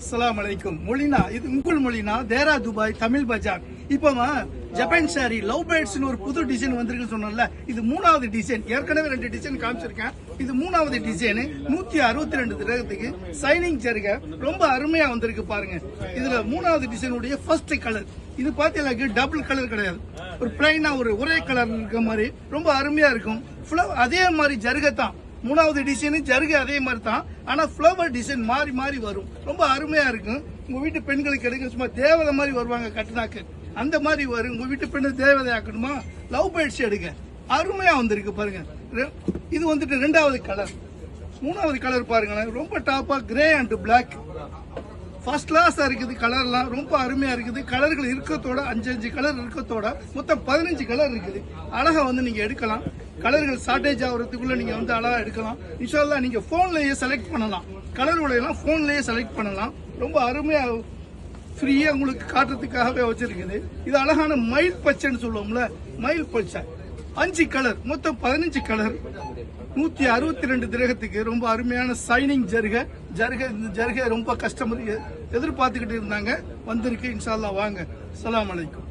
அஸ்ஸலாமு அலைக்கும். மொழினா இது உங்கள் மொழினா தேரா துபாய் தமிழ் பஜார். இப்போ ஜப்பான் சாரி லவ் பேர்ட்ஸ்னு ஒரு புது டிசைன் வந்திருக்குன்னு சொன்னோம்ல, இது மூணாவது டிசைன். ஏற்கனவே 2 டிசைன் காமிச்சிருக்கேன். இது மூணாவது டிசைன். 162 திரகத்துக்கு சைனிங் ஜருக ரொம்ப அருமையா வந்திருக்கு பாருங்க. இதுல மூணாவது டிசைனுடைய ஃபர்ஸ்ட் கலர் இது பாத்தீங்கன்னா டபுள் கலர் கிடையாது, ஒரு பிளைனா ஒரே கலர் இருக்க மாதிரி ரொம்ப அருமையா இருக்கும். அதே மாதிரி ஜருகத்தான் மூணாவது டிசைன் ஜருகு அதே மாதிரி தான், ஆனா ஃபிளவர் டிசைன் மாறி மாறி வரும். ரொம்ப அருமையா இருக்கும். உங்க வீட்டு பெண்களுக்கு எடுக்க சும்மா தேவதை மாதிரி வருவாங்க கட்டுனாக்கு, அந்த மாதிரி வரும். உங்க வீட்டு பெண்ணு தேவதை ஆக்கணுமா, லவ் பேர்ட்ஸ் எடுக்க அருமையா வந்திருக்கு பாருங்க. இது வந்துட்டு 2வது கலர். 3வது கலர் பாருங்களேன், ரொம்ப டாப்பா கிரே அண்ட் பிளாக் ஃபர்ஸ்ட் கிளாஸா இருக்குது. கலர்லாம் ரொம்ப அருமையா இருக்குது. கலர்கள் இருக்கத்தோட 5 கலர் இருக்கத்தோட மொத்தம் 15 கலர் இருக்குது. அழகா நீங்க எடுக்கலாம். கலர்கள் ஷார்டேஜ் ஆகுறதுக்குள்ள நீங்க அழகா எடுக்கலாம். இன்ஷா அல்லாஹ் நீங்க போன்லயே செலக்ட் பண்ணலாம். கலர்களை எல்லாம் போன்லயே செலக்ட் பண்ணலாம். ரொம்ப அருமையா ஃப்ரீயா உங்களுக்கு காட்டுறதுக்காகவே வச்சிருக்குது. இது அழகான மயில் பச்சைன்னு சொல்லுவோம்ல, மயில் பச்சை 5 கலர் மொத்தம் 15 கலர் 162 திரகத்துக்கு ரொம்ப அருமையான சைனிங் ஜருக ரொம்ப கஸ்டமர் எதிர்பார்த்துக்கிட்டு இருந்தாங்க. வந்திருக்கு. இன்ஷா அல்லாஹ் வாங்க. அஸ்ஸலாமு அலைக்கும்.